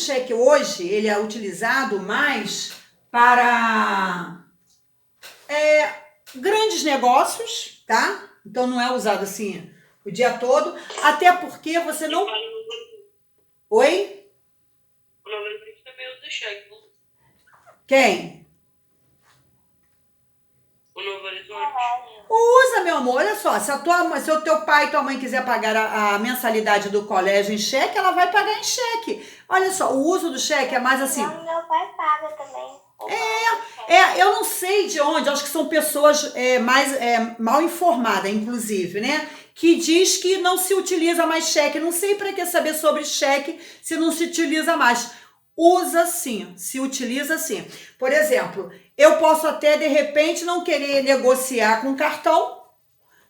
cheque hoje, ele é utilizado mais para grandes negócios, tá? Então não é usado assim o dia todo, até porque você não... Oi? O Novo Horizonte também usa cheque. Quem? O Novo Horizonte. Usa, meu amor, olha só, se o teu pai e tua mãe quiser pagar a mensalidade do colégio em cheque, ela vai pagar em cheque. Olha só, o uso do cheque é mais assim... Não, meu pai paga também. Eu não sei de onde, acho que são pessoas mal informadas, inclusive, né? Que diz que não se utiliza mais cheque. Não sei para que saber sobre cheque se não se utiliza mais. Usa sim, se utiliza sim. Por exemplo, eu posso até, de repente, não querer negociar com cartão,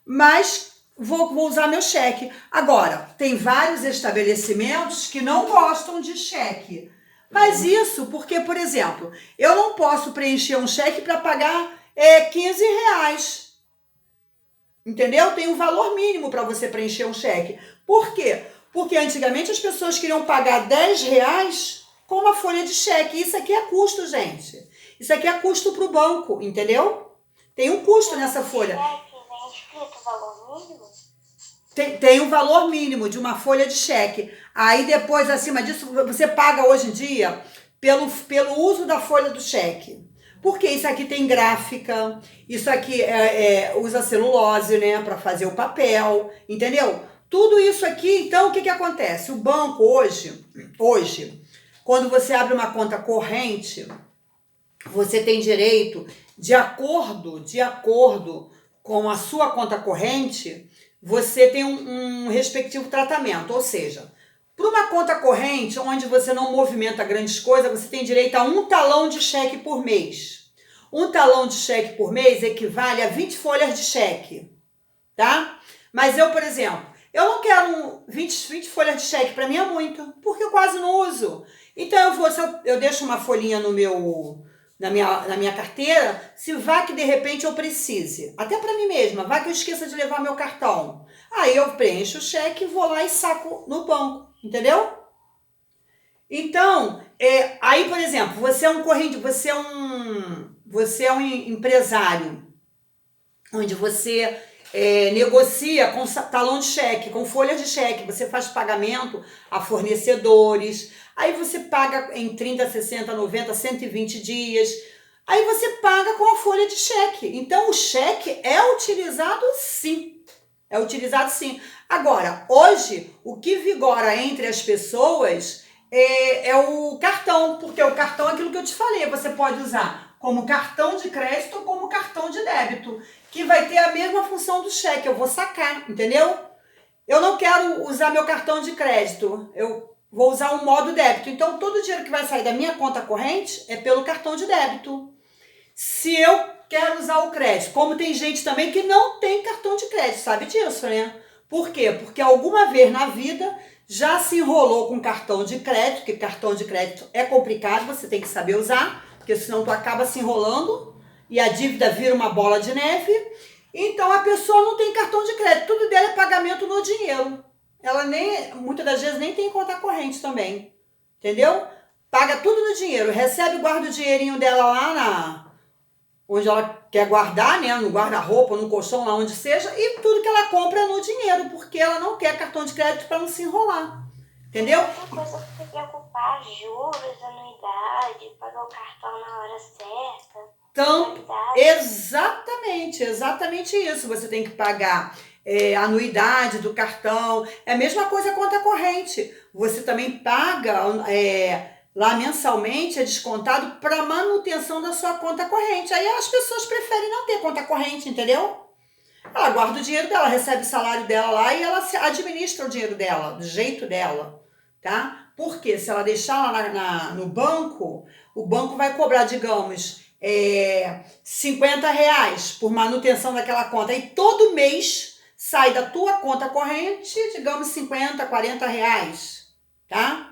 mas vou usar meu cheque. Agora, tem vários estabelecimentos que não gostam de cheque. Mas isso porque, por exemplo, eu não posso preencher um cheque para pagar 15 reais. Entendeu? Tem um valor mínimo para você preencher um cheque. Por quê? Porque antigamente as pessoas queriam pagar 10 reais com uma folha de cheque. Isso aqui é custo, gente. Isso aqui é custo para o banco, entendeu? Tem um custo nessa folha. Vem escrito o valor mínimo? Tem um valor mínimo de uma folha de cheque. Aí depois, acima disso, você paga hoje em dia pelo uso da folha do cheque. Porque isso aqui tem gráfica, isso aqui usa celulose, né, para fazer o papel, entendeu? Tudo isso aqui, então, o que acontece? O banco hoje, quando você abre uma conta corrente, você tem direito, de acordo com a sua conta corrente, você tem um respectivo tratamento. Ou seja, para uma conta corrente, onde você não movimenta grandes coisas, você tem direito a um talão de cheque por mês. Um talão de cheque por mês equivale a 20 folhas de cheque, tá? Mas eu, por exemplo, eu não quero 20 folhas de cheque, para mim é muito, porque eu quase não uso. Então eu deixo uma folhinha na minha carteira, se vá que de repente eu precise. Até para mim mesma, vá que eu esqueça de levar meu cartão. Aí eu preencho o cheque, vou lá e saco no banco, entendeu? Então, aí, por exemplo, você é um empresário, onde você negocia com talão de cheque, com folha de cheque, você faz pagamento a fornecedores, aí você paga em 30, 60, 90, 120 dias, aí você paga com a folha de cheque. Então, o cheque é utilizado sim. É utilizado sim. Agora, hoje, o que vigora entre as pessoas é o cartão, porque o cartão é aquilo que eu te falei, você pode usar como cartão de crédito ou como cartão de débito, que vai ter a mesma função do cheque, eu vou sacar, entendeu? Eu não quero usar meu cartão de crédito, eu vou usar um modo débito, então todo o dinheiro que vai sair da minha conta corrente é pelo cartão de débito. Se eu quero usar o crédito, como tem gente também que não tem cartão de crédito, sabe disso, né? Por quê? Porque alguma vez na vida já se enrolou com cartão de crédito, que cartão de crédito é complicado, você tem que saber usar, porque senão tu acaba se enrolando e a dívida vira uma bola de neve. Então a pessoa não tem cartão de crédito, tudo dela é pagamento no dinheiro. Ela muitas das vezes nem tem conta corrente também, entendeu? Paga tudo no dinheiro, recebe e guarda o dinheirinho dela lá onde ela quer guardar, né, no guarda-roupa, no colchão, lá onde seja, e tudo que ela compra é no dinheiro, porque ela não quer cartão de crédito para não se enrolar, entendeu? Outra coisa que se preocupar, juros, anuidade, pagar o cartão na hora certa. Então, exatamente isso, você tem que pagar a anuidade do cartão, é a mesma coisa a conta corrente, você também paga... lá mensalmente é descontado para manutenção da sua conta corrente. Aí as pessoas preferem não ter conta corrente, entendeu? Ela guarda o dinheiro dela, recebe o salário dela lá e ela administra o dinheiro dela, do jeito dela, tá? Porque se ela deixar lá no banco, o banco vai cobrar, digamos, 50 reais por manutenção daquela conta. E todo mês sai da tua conta corrente, digamos, 50, 40 reais, tá?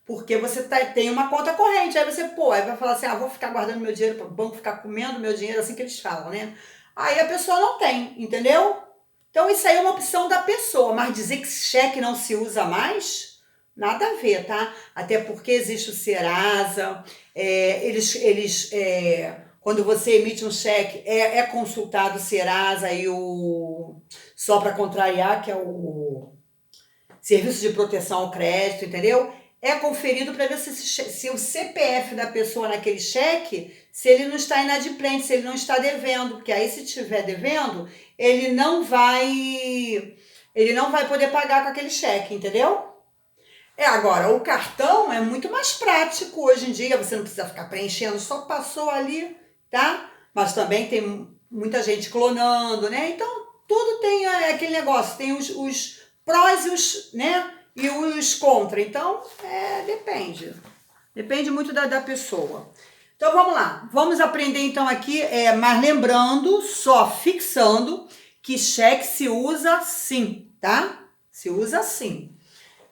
Porque você tem uma conta corrente, aí você, aí vai falar assim, vou ficar guardando meu dinheiro para o banco ficar comendo meu dinheiro, assim que eles falam, né? Aí a pessoa não tem, entendeu? Então isso aí é uma opção da pessoa, mas dizer que cheque não se usa mais, Nada a ver, tá? Até porque existe o Serasa, quando você emite um cheque, é consultado o Serasa e o só para contrariar, que é o Serviço de Proteção ao Crédito, entendeu? É conferido para ver se o CPF da pessoa naquele cheque, se ele não está inadimplente, se ele não está devendo, porque aí se estiver devendo, ele não vai poder pagar com aquele cheque, entendeu? Agora, o cartão é muito mais prático hoje em dia, você não precisa ficar preenchendo, só passou ali, tá? Mas também tem muita gente clonando, né? Então, tudo tem aquele negócio, tem os prós e os, né? E os contra. Então, depende. Depende muito da pessoa. Então, vamos lá. Vamos aprender, então, aqui, mas lembrando, só fixando, que cheque se usa sim, tá? Se usa sim.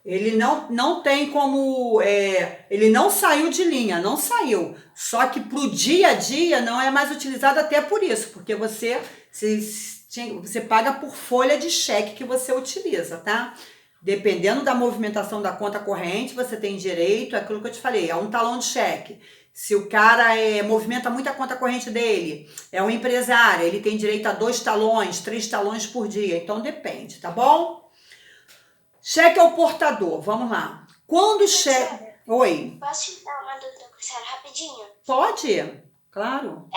Ele não tem como... ele não saiu de linha, não saiu. Só que para o dia a dia não é mais utilizado até por isso, porque você paga por folha de cheque que você utiliza, tá? Dependendo da movimentação da conta corrente, você tem direito àquilo que eu te falei, a um talão de cheque. Se o cara movimenta muito a conta corrente dele, é um empresário, ele tem direito a 2 talões, 3 talões por dia. Então, depende, tá bom? Cheque ao portador, vamos lá. Quando o cheque... Oi? Posso te dar uma dúvida com a senhora rapidinho? Pode, claro.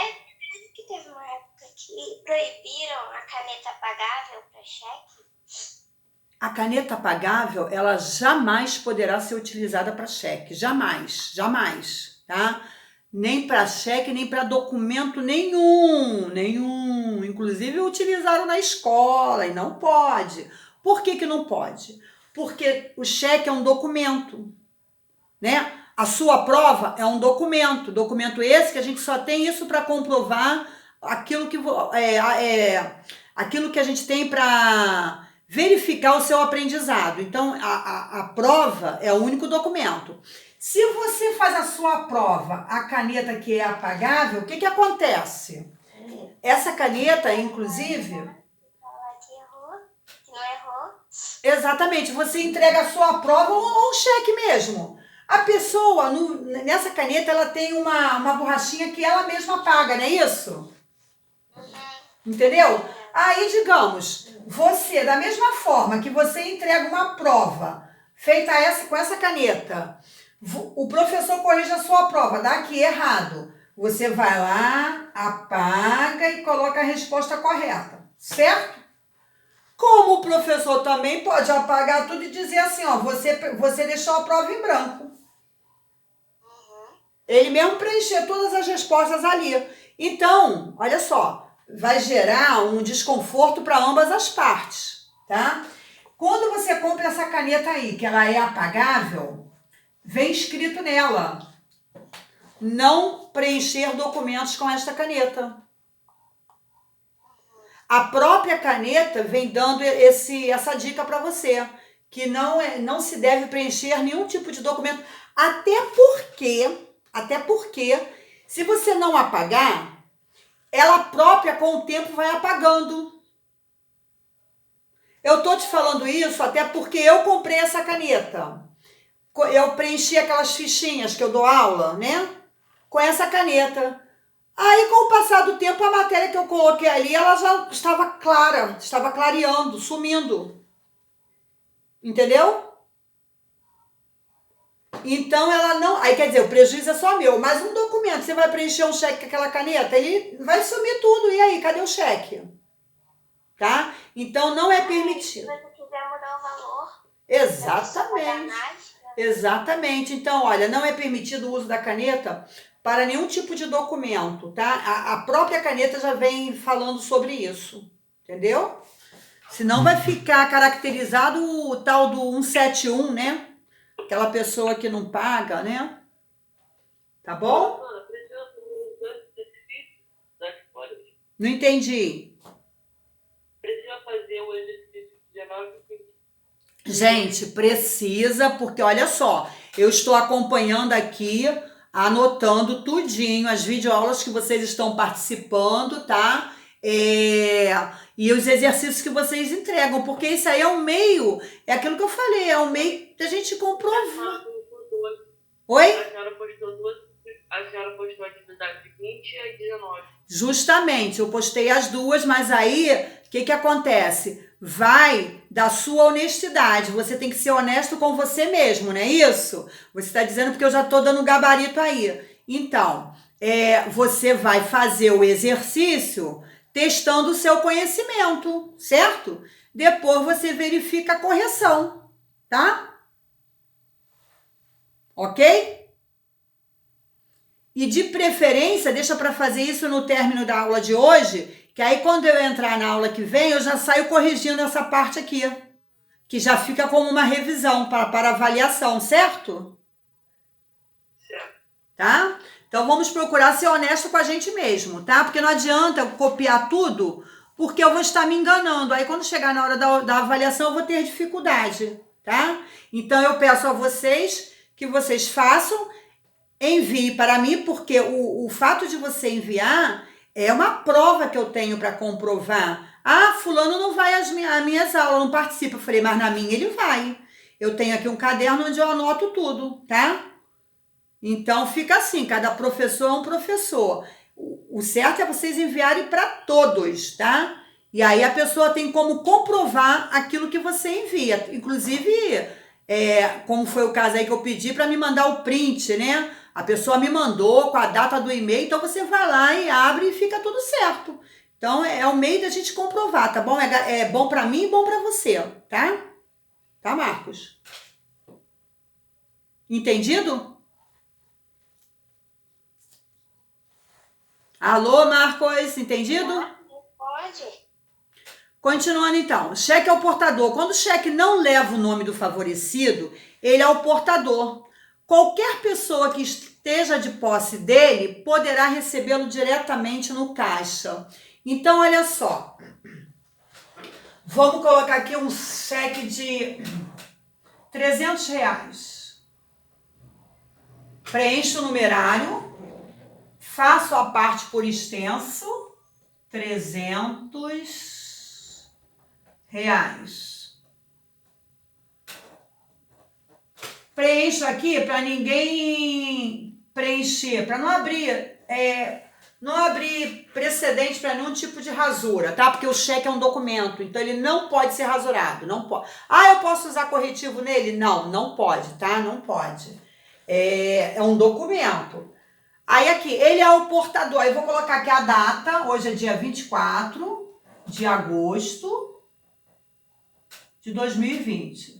Que teve uma época que proibiram a caneta pagável para cheque? A caneta pagável, ela jamais poderá ser utilizada para cheque. Jamais, jamais, tá? Nem para cheque, nem para documento nenhum. Inclusive, utilizaram na escola e não pode. Por que não pode? Porque o cheque é um documento, né? A sua prova é um documento. Documento esse que a gente só tem isso para comprovar aquilo que a gente tem para verificar o seu aprendizado. Então, a prova é o único documento. Se você faz a sua prova, a caneta que é apagável, o que acontece? Essa caneta, inclusive... Que não errou. Exatamente, você entrega a sua prova ou um cheque mesmo. A pessoa, nessa caneta, ela tem uma borrachinha que ela mesma apaga, não é isso? Entendeu? Aí, digamos, você, da mesma forma que você entrega uma prova feita com essa caneta, o professor corrige a sua prova, dá aqui errado. Você vai lá, apaga e coloca a resposta correta, certo? Como o professor também pode apagar tudo e dizer assim, ó, você deixou a prova em branco. Ele mesmo preencher todas as respostas ali. Então, olha só, vai gerar um desconforto para ambas as partes, tá? Quando você compra essa caneta aí, que ela é apagável, vem escrito nela, não preencher documentos com esta caneta. A própria caneta vem dando essa dica para você, que não se deve preencher nenhum tipo de documento, até porque se você não apagar, ela própria com o tempo vai apagando. Eu tô te falando isso até porque eu comprei essa caneta. Eu preenchi aquelas fichinhas que eu dou aula, né? Com essa caneta. Aí, com o passar do tempo, a matéria que eu coloquei ali, ela já estava clara, estava clareando, sumindo. Entendeu? Então, ela não... Aí, quer dizer, o prejuízo é só meu. Mas um documento, você vai preencher um cheque com aquela caneta, ele vai sumir tudo. E aí, cadê o cheque? Tá? Então, não é permitido. Se você quiser mudar o valor... Exatamente. Exatamente. Então, olha, não é permitido o uso da caneta para nenhum tipo de documento, tá? A própria caneta já vem falando sobre isso, entendeu? Senão vai ficar caracterizado o tal do 171, né? Aquela pessoa que não paga, né? Tá bom? Não entendi. Precisa fazer o exercício 19. Gente, precisa, porque olha só, eu estou acompanhando aqui, anotando tudinho, as videoaulas que vocês estão participando, tá? e os exercícios que vocês entregam, porque isso aí é um meio, é aquilo que eu falei, é um meio da gente comprovar. Oi? A senhora postou a atividade de 20 e 19. Justamente, eu postei as duas, mas aí, o que acontece? Vai da sua honestidade, você tem que ser honesto com você mesmo, não é isso? Você está dizendo porque eu já estou dando gabarito aí. Então, você vai fazer o exercício testando o seu conhecimento, certo? Depois você verifica a correção, tá? Ok? E de preferência, deixa para fazer isso no término da aula de hoje, que aí quando eu entrar na aula que vem, eu já saio corrigindo essa parte aqui, que já fica como uma revisão para avaliação, certo? Certo. Tá? Então vamos procurar ser honesto com a gente mesmo, tá? Porque não adianta eu copiar tudo, porque eu vou estar me enganando. Aí quando chegar na hora da avaliação, eu vou ter dificuldade, tá? Então eu peço a vocês que vocês façam, envie para mim, porque o fato de você enviar é uma prova que eu tenho para comprovar. Ah, fulano não vai às minhas aulas, não participa. Eu falei, mas na minha ele vai. Eu tenho aqui um caderno onde eu anoto tudo, tá? Então fica assim, cada professor é um professor. O certo é vocês enviarem para todos, tá? E aí a pessoa tem como comprovar aquilo que você envia. Inclusive, como foi o caso aí que eu pedi para me mandar o print, né? A pessoa me mandou com a data do e-mail, então você vai lá e abre e fica tudo certo. Então é o meio da gente comprovar, tá bom? É bom para mim e bom para você, tá? Tá, Marcos? Entendido? Alô, Marcos, entendido? Pode. Continuando então, cheque ao portador. Quando o cheque não leva o nome do favorecido, ele é o portador. Qualquer pessoa que esteja de posse dele poderá recebê-lo diretamente no caixa. Então, olha só. Vamos colocar aqui um cheque de R$300. Preencho o numerário. Faço a parte por extenso. R$300. Preencho aqui para ninguém preencher, para não abrir precedente para nenhum tipo de rasura, tá? Porque o cheque é um documento, então ele não pode ser rasurado, não pode. Ah, eu posso usar corretivo nele? Não, não pode, tá? Não pode. É um documento. Aí aqui, ele é o portador. Aí eu vou colocar aqui a data. Hoje é dia 24 de agosto de 2020.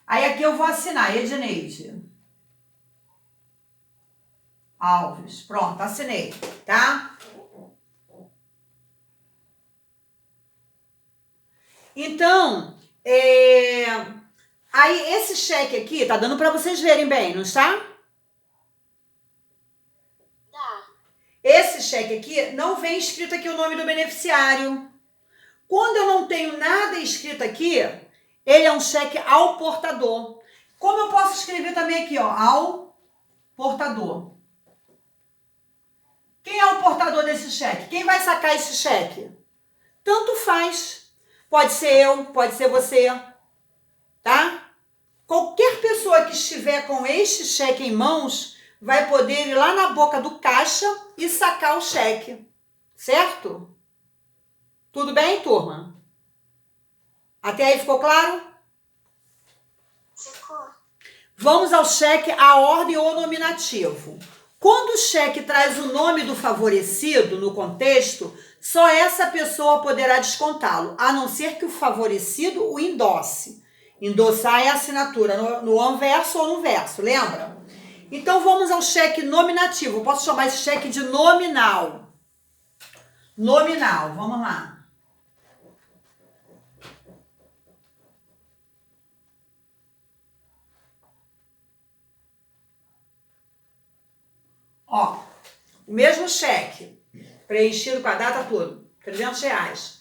Aí aqui eu vou assinar, Edneide Alves. Pronto, assinei, tá? Então, aí esse cheque aqui, tá dando para vocês verem bem, não está? Tá. Esse cheque aqui não vem escrito aqui o nome do beneficiário. Quando eu não tenho nada escrito aqui, ele é um cheque ao portador. Como eu posso escrever também aqui, ó, ao portador. Quem é o portador desse cheque? Quem vai sacar esse cheque? Tanto faz. Pode ser eu, pode ser você, tá? Qualquer pessoa que estiver com este cheque em mãos vai poder ir lá na boca do caixa e sacar o cheque, certo? Tudo bem, turma? Até aí ficou claro? Ficou. Vamos ao cheque, a ordem ou nominativo. Quando o cheque traz o nome do favorecido no contexto, só essa pessoa poderá descontá-lo, a não ser que o favorecido o endosse. Endossar é a assinatura no anverso ou no verso, lembra? Então vamos ao cheque nominativo. Eu posso chamar esse cheque de nominal. Nominal, vamos lá. Ó, o mesmo cheque, preenchido com a data tudo, R$300.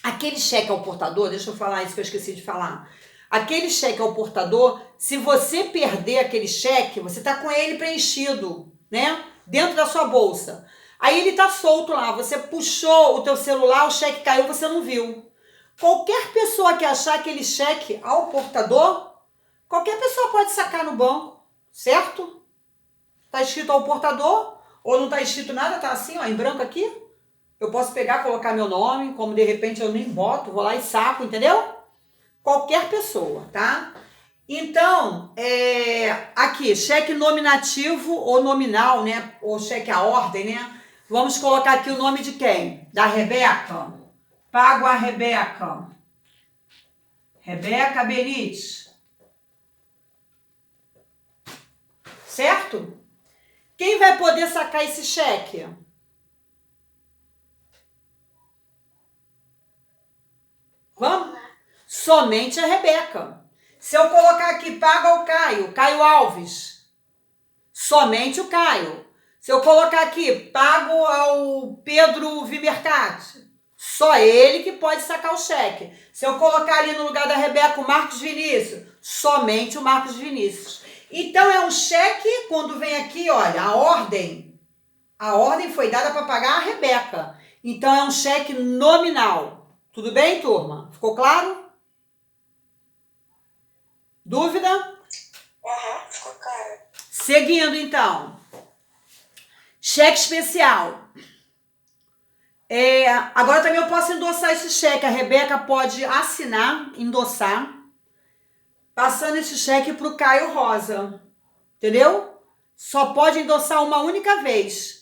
Aquele cheque ao portador, deixa eu falar isso que eu esqueci de falar. Aquele cheque ao portador, se você perder aquele cheque, você tá com ele preenchido, né? dentro da sua bolsa. Aí ele tá solto lá, você puxou o teu celular, o cheque caiu, você não viu. Qualquer pessoa que achar aquele cheque ao portador, qualquer pessoa pode sacar no banco, certo? Tá escrito ao portador, ou não tá escrito nada, tá assim, ó, em branco aqui. Eu posso pegar, colocar meu nome, como de repente eu nem boto, vou lá e saco, entendeu? Qualquer pessoa, tá? Então, aqui, cheque nominativo ou nominal, né? Ou cheque à ordem, né? Vamos colocar aqui o nome de quem? Da Rebeca. Pago a Rebeca. Rebeca Benítez. Certo? Quem vai poder sacar esse cheque? Vamos? Somente a Rebeca. Se eu colocar aqui, paga o Caio Alves. Somente o Caio. Se eu colocar aqui, pago ao Pedro Vimercati. Só ele que pode sacar o cheque. Se eu colocar ali no lugar da Rebeca o Marcos Vinícius, somente o Marcos Vinícius. Então é um cheque, quando vem aqui, olha, a ordem foi dada para pagar a Rebeca. Então é um cheque nominal. Tudo bem, turma? Ficou claro? Dúvida? Ficou claro. Seguindo, então. Cheque especial. Agora também eu posso endossar esse cheque. A Rebeca pode assinar, endossar, passando esse cheque para o Caio Rosa. Entendeu? Só pode endossar uma única vez.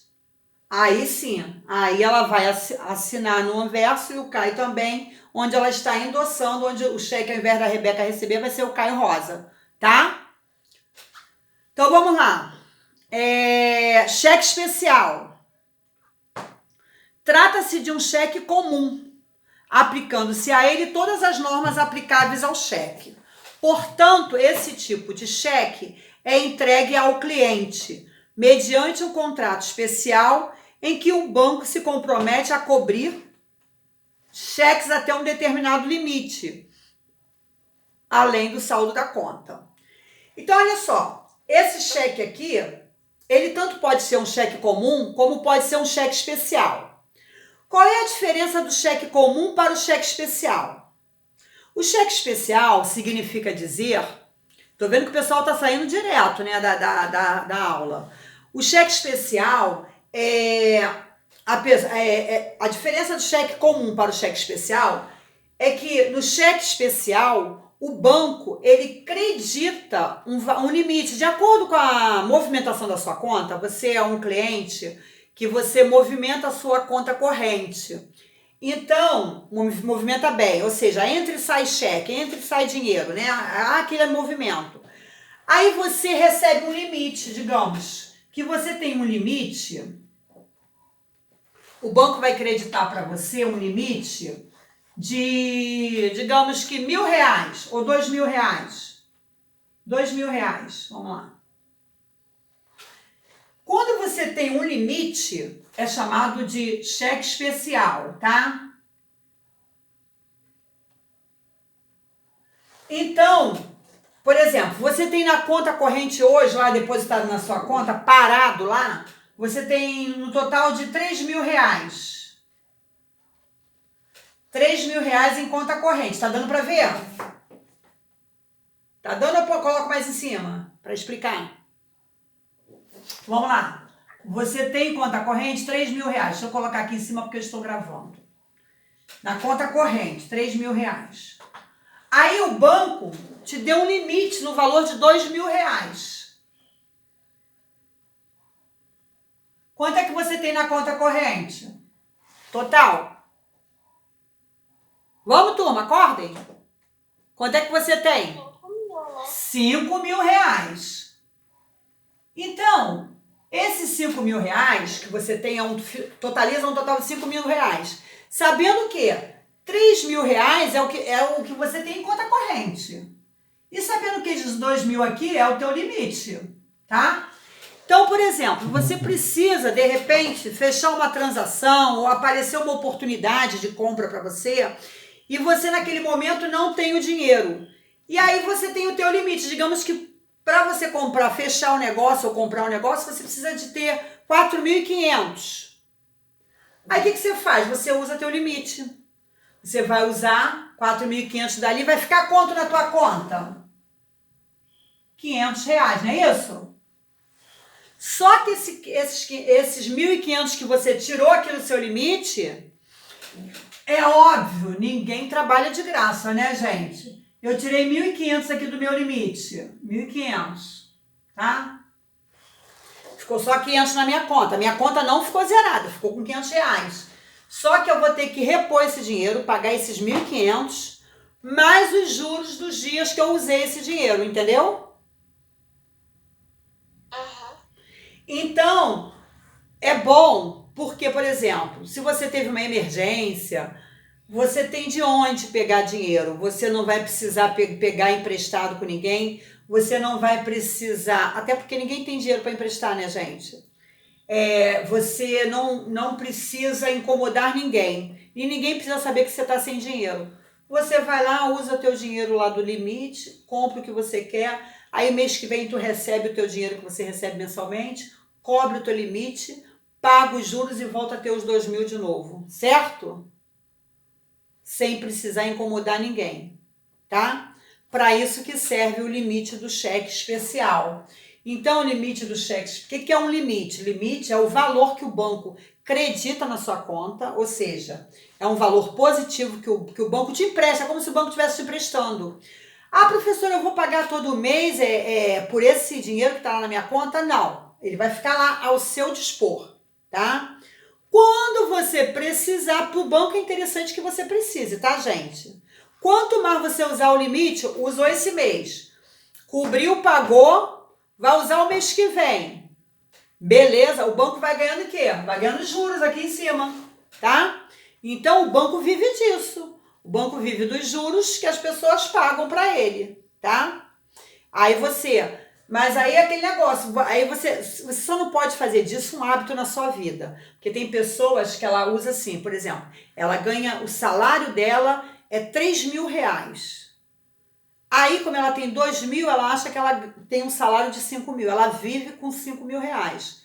Aí sim, aí ela vai assinar no anverso e o Caio também, onde ela está endossando, onde o cheque, ao invés da Rebeca receber, vai ser o Caio Rosa, tá? Então vamos lá. Cheque especial. Trata-se de um cheque comum, aplicando-se a ele todas as normas aplicáveis ao cheque. Portanto, esse tipo de cheque é entregue ao cliente, mediante um contrato especial em que o banco se compromete a cobrir cheques até um determinado limite, além do saldo da conta. Então, olha só, esse cheque aqui, ele tanto pode ser um cheque comum, como pode ser um cheque especial. Qual é a diferença do cheque comum para o cheque especial? O cheque especial significa dizer... Tô vendo que o pessoal tá saindo direto, né, da aula. O cheque especial a diferença do cheque comum para o cheque especial é que no cheque especial o banco ele credita um limite de acordo com a movimentação da sua conta. Você é um cliente que você movimenta a sua conta corrente. Então, movimenta bem, ou seja, entra e sai cheque, entra e sai dinheiro, né? Aquele movimento. Aí você recebe um limite, digamos, que você tem um limite, o banco vai creditar para você um limite de, digamos que R$1.000 ou R$2.000. R$2.000, vamos lá. Quando você tem um limite, é chamado de cheque especial, tá? Então, por exemplo, você tem na conta corrente hoje, lá depositado na sua conta, parado lá, você tem no total de R$3.000. R$3.000 em conta corrente. Tá dando para ver? Tá dando ou eu coloco mais em cima para explicar? Vamos lá. Você tem conta corrente R$3.000. Deixa eu colocar aqui em cima porque eu estou gravando. Na conta corrente, R$3.000. Aí o banco te deu um limite no valor de R$2.000. Quanto é que você tem na conta corrente? Total. Vamos, turma, acordem. Quanto é que você tem? R$5.000. Então, esses R$5.000 que você tem totaliza um total de R$5.000. Sabendo que R$3.000 é o que você tem em conta corrente. E sabendo que esses R$2.000 aqui é o teu limite, tá? Então, por exemplo, você precisa, de repente, fechar uma transação ou aparecer uma oportunidade de compra para você e você, naquele momento, não tem o dinheiro. E aí você tem o teu limite. Digamos que para para você comprar, fechar o negócio ou comprar um negócio, você precisa de ter 4.500. Aí o que você faz? Você usa teu limite. Você vai usar 4.500 dali, vai ficar quanto na tua conta? R$ 500, não é isso? Só que esses 1.500 que você tirou aqui no seu limite, é óbvio, ninguém trabalha de graça, né, gente? Eu tirei 1.500 aqui do meu limite. 1.500, tá? Ficou só 500 na minha conta. Minha conta não ficou zerada, ficou com R$ 500. Só que eu vou ter que repor esse dinheiro, pagar esses 1.500, mais os juros dos dias que eu usei esse dinheiro, entendeu? Então, é bom, porque, por exemplo, se você teve uma emergência, você tem de onde pegar dinheiro. Você não vai precisar pegar emprestado com ninguém, você não vai precisar, até porque ninguém tem dinheiro para emprestar, né, gente? Você não precisa incomodar ninguém, e ninguém precisa saber que você está sem dinheiro. Você vai lá, usa o teu dinheiro lá do limite, compra o que você quer, aí mês que vem tu recebe o teu dinheiro que você recebe mensalmente, cobre o teu limite, paga os juros e volta a ter os 2.000 de novo, certo? Sem precisar incomodar ninguém, tá? Para isso que serve o limite do cheque especial. Então, o limite do cheque, o que é um limite? Limite é o valor que o banco credita na sua conta, ou seja, é um valor positivo que o banco te empresta, é como se o banco estivesse te emprestando. Ah, professora, eu vou pagar todo mês por esse dinheiro que está lá na minha conta? Não, ele vai ficar lá ao seu dispor, tá? Quando você precisar, para o banco é interessante que você precise, tá, gente? Quanto mais você usar o limite, usou esse mês, cobriu, pagou, vai usar o mês que vem. Beleza, o banco vai ganhando o quê? Vai ganhando juros aqui em cima, tá? Então, o banco vive disso. O banco vive dos juros que as pessoas pagam para ele, tá? Mas aí é aquele negócio, aí você só não pode fazer disso um hábito na sua vida. Porque tem pessoas que ela usa assim, por exemplo, ela ganha, o salário dela é R$ 3.000. Aí, como ela tem 2.000, ela acha que ela tem um salário de 5.000. Ela vive com R$ 5.000.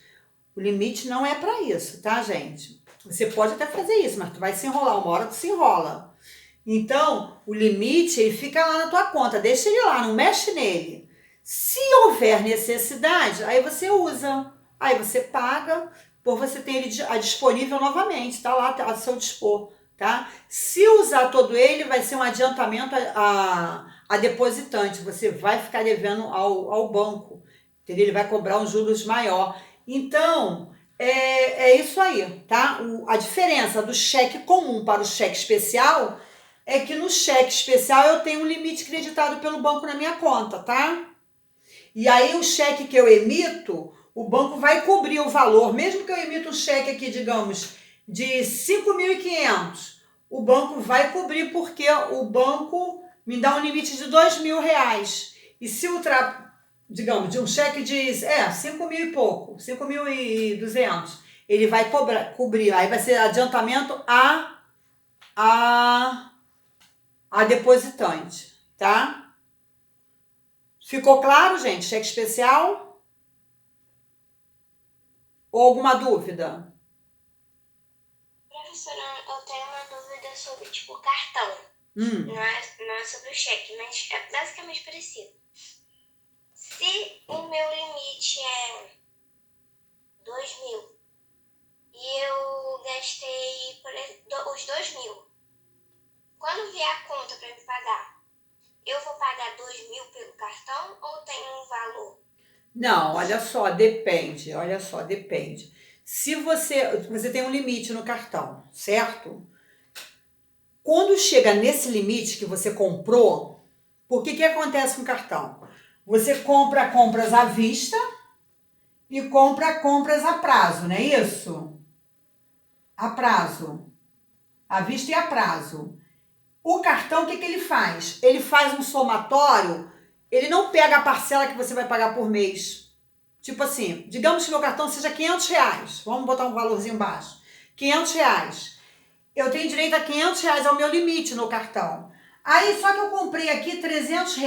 O limite não é para isso, tá, gente? Você pode até fazer isso, mas tu vai se enrolar. Uma hora tu se enrola. Então, o limite, ele fica lá na tua conta. Deixa ele lá, não mexe nele. Se houver necessidade, aí você usa. Aí você paga, por você ter ele disponível novamente. Tá lá a seu dispor, tá? Se usar todo ele, vai ser um adiantamento a depositante. Você vai ficar devendo ao banco. Entendeu? Ele vai cobrar um juros maior. Então, é isso aí, tá? A diferença do cheque comum para o cheque especial é que no cheque especial eu tenho um limite creditado pelo banco na minha conta, tá? E aí o cheque que eu emito, o banco vai cobrir o valor. Mesmo que eu emita um cheque aqui, digamos, de 5.500, o banco vai cobrir porque o banco me dá um limite de R$ 2.000. E se digamos, de um cheque de 5.000 e pouco, 5.200, ele vai cobrir. Aí vai ser adiantamento a depositante, tá? Ficou claro, gente? Cheque especial? Ou alguma dúvida? Professora, eu tenho uma dúvida sobre, tipo, cartão. Não é sobre o cheque, mas é basicamente parecido. Se o meu limite é 2.000 e eu gastei os 2.000, quando vier a conta para me pagar, eu vou pagar 2.000 pelo cartão ou tem um valor? Não, olha só, depende. Se você tem um limite no cartão, certo? Quando chega nesse limite que você comprou, por que acontece com o cartão? Você compra compras à vista e compra compras a prazo, não é isso? A prazo. À vista e a prazo. O cartão, o que ele faz? Ele faz um somatório, ele não pega a parcela que você vai pagar por mês. Tipo assim, digamos que meu cartão seja R$ 500. Vamos botar um valorzinho baixo. R$ 500. Eu tenho direito a R$ 500 ao meu limite no cartão. Aí, só que eu comprei aqui R$ 300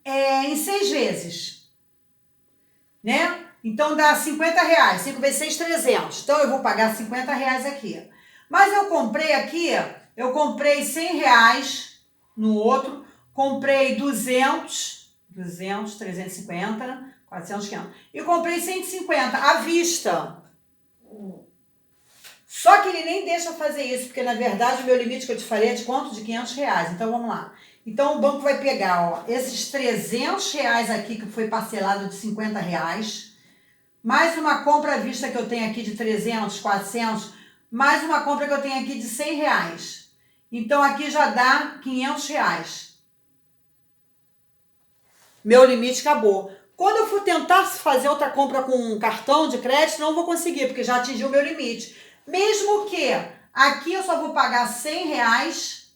em 6 vezes, né? Então dá 50 reais, 5 vezes 6, 300. Então eu vou pagar 50 reais aqui. Mas eu comprei aqui, eu comprei 100 reais no outro, comprei 200, 350, 400, 500. E comprei 150 à vista. Só que ele nem deixa fazer isso, porque na verdade o meu limite que eu te falei é de quanto? De 500 reais. Então vamos lá. Então o banco vai pegar, ó, esses 300 reais aqui que foi parcelado de 50 reais, mais uma compra à vista que eu tenho aqui de 300, 400, mais uma compra que eu tenho aqui de 100 reais. Então aqui já dá 500 reais. Meu limite acabou. Quando eu for tentar fazer outra compra com um cartão de crédito, não vou conseguir, porque já atingiu o meu limite. Mesmo que aqui eu só vou pagar 100 reais,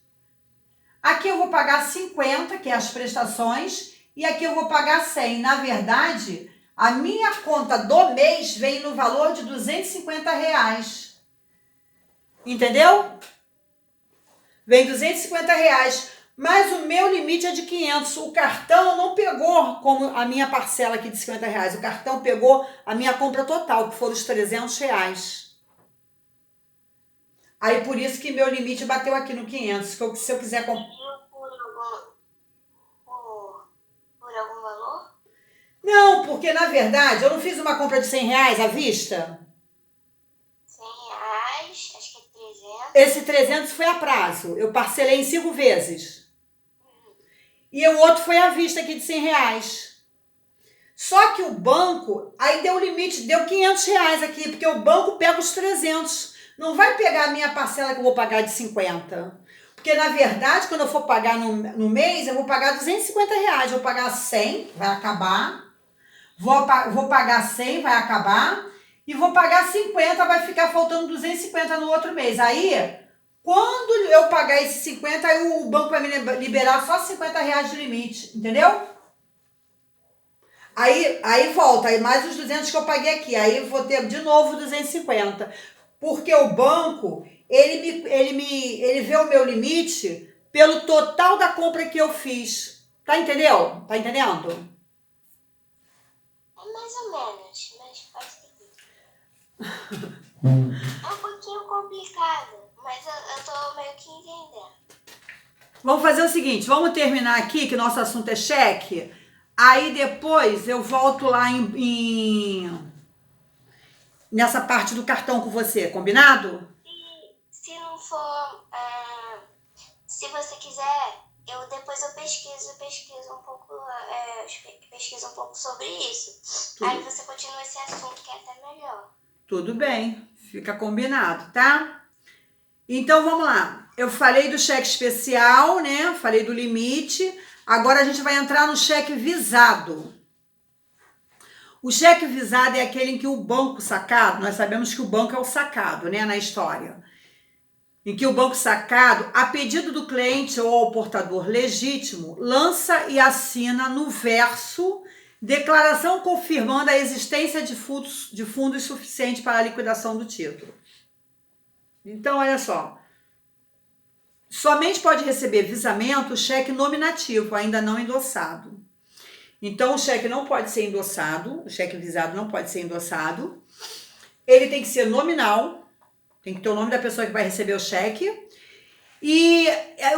aqui eu vou pagar 50, que é as prestações, e aqui eu vou pagar 100. Na verdade, a minha conta do mês veio no valor de 250 reais. Entendeu? Vem 250 reais. Mas o meu limite é de 500. O cartão não pegou como a minha parcela aqui de 50 reais. O cartão pegou a minha compra total, que foram os 300 reais. Aí por isso que meu limite bateu aqui no 500. Que se eu quiser comprar... Por algum valor? Não, porque na verdade eu não fiz uma compra de 100 reais à vista. 100 reais, acho que é 300. Esse 300 foi a prazo. Eu parcelei em 5 vezes. E o outro foi à vista aqui de 100 reais. Só que o banco, aí deu o limite, deu 500 reais aqui, porque o banco pega os 300. Não vai pegar a minha parcela que eu vou pagar de 50. Porque, na verdade, quando eu for pagar no mês, eu vou pagar 250 reais. Eu vou pagar 100, vai acabar. Vou pagar 100, vai acabar. E vou pagar 50, vai ficar faltando 250 no outro mês. Aí... Quando eu pagar esses 50, aí o banco vai me liberar só 50 reais de limite, entendeu? Aí volta, aí mais os 200 que eu paguei aqui, aí eu vou ter de novo 250. Porque o banco, ele vê o meu limite pelo total da compra que eu fiz. Tá entendeu? Tá entendendo? É mais ou menos, mas pode seguir. É um pouquinho complicado. Mas eu tô meio que entendendo. Vamos fazer o seguinte, vamos terminar aqui, que nosso assunto é cheque. Aí depois eu volto lá nessa parte do cartão com você, combinado? Se não for... se você quiser, depois eu pesquiso um pouco, pesquiso um pouco sobre isso. Tudo. Aí você continua esse assunto que é até melhor. Tudo bem, fica combinado, tá? Então, vamos lá. Eu falei do cheque especial, né? Falei do limite. Agora a gente vai entrar no cheque visado. O cheque visado é aquele em que o banco sacado, nós sabemos que o banco é o sacado, né? Na história. Em que o banco sacado, a pedido do cliente ou ao portador legítimo, lança e assina no verso declaração confirmando a existência de fundos suficientes para a liquidação do título. Então, olha só, somente pode receber visamento o cheque nominativo, ainda não endossado. Então, o cheque não pode ser endossado, o cheque visado não pode ser endossado. Ele tem que ser nominal, tem que ter o nome da pessoa que vai receber o cheque. E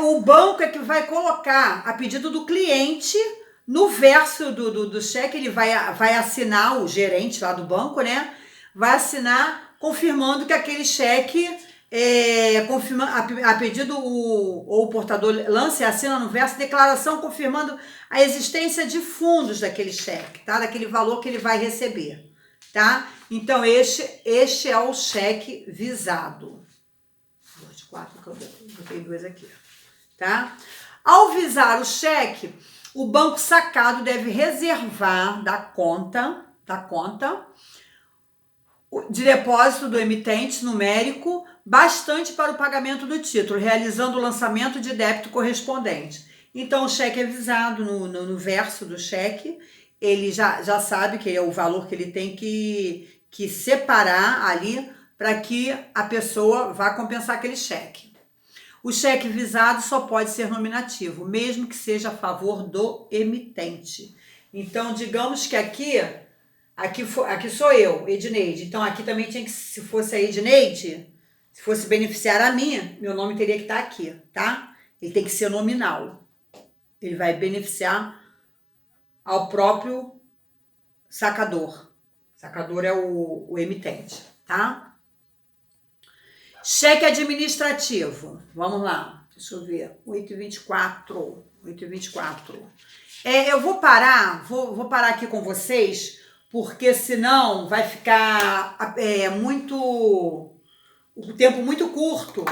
o banco é que vai colocar, a pedido do cliente, no verso do cheque, ele vai assinar, o gerente lá do banco, né? Vai assinar confirmando que aquele cheque... a pedido ou o portador lança e assina no verso declaração confirmando a existência de fundos daquele cheque, tá? Daquele valor que ele vai receber, tá? Então, este é o cheque visado. 2, 4, eu botei 2 aqui, tá? Ao visar o cheque, o banco sacado deve reservar da conta de depósito do emitente numérico bastante para o pagamento do título, realizando o lançamento de débito correspondente. Então, o cheque é visado no verso do cheque, ele já sabe que é o valor que ele tem que separar ali para que a pessoa vá compensar aquele cheque. O cheque visado só pode ser nominativo, mesmo que seja a favor do emitente. Então, digamos que aqui sou eu, Edneide. Então, aqui também tinha que, se fosse a Edneide, se fosse beneficiar a mim, meu nome teria que estar aqui, tá? Ele tem que ser nominal. Ele vai beneficiar ao próprio sacador. Sacador é o emitente, tá? Cheque administrativo. Vamos lá. Deixa eu ver. 8h24. 8h24. Eu vou parar aqui com vocês, porque senão vai ficar o tempo muito curto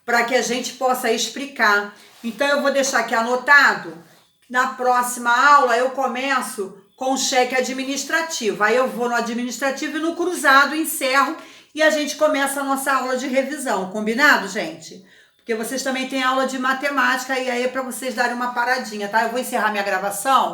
para que a gente possa explicar. Então, eu vou deixar aqui anotado. Na próxima aula, eu começo com o cheque administrativo. Aí eu vou no administrativo e no cruzado encerro e a gente começa a nossa aula de revisão. Combinado, gente? Porque vocês também têm aula de matemática e aí é para vocês darem uma paradinha, tá? Eu vou encerrar minha gravação.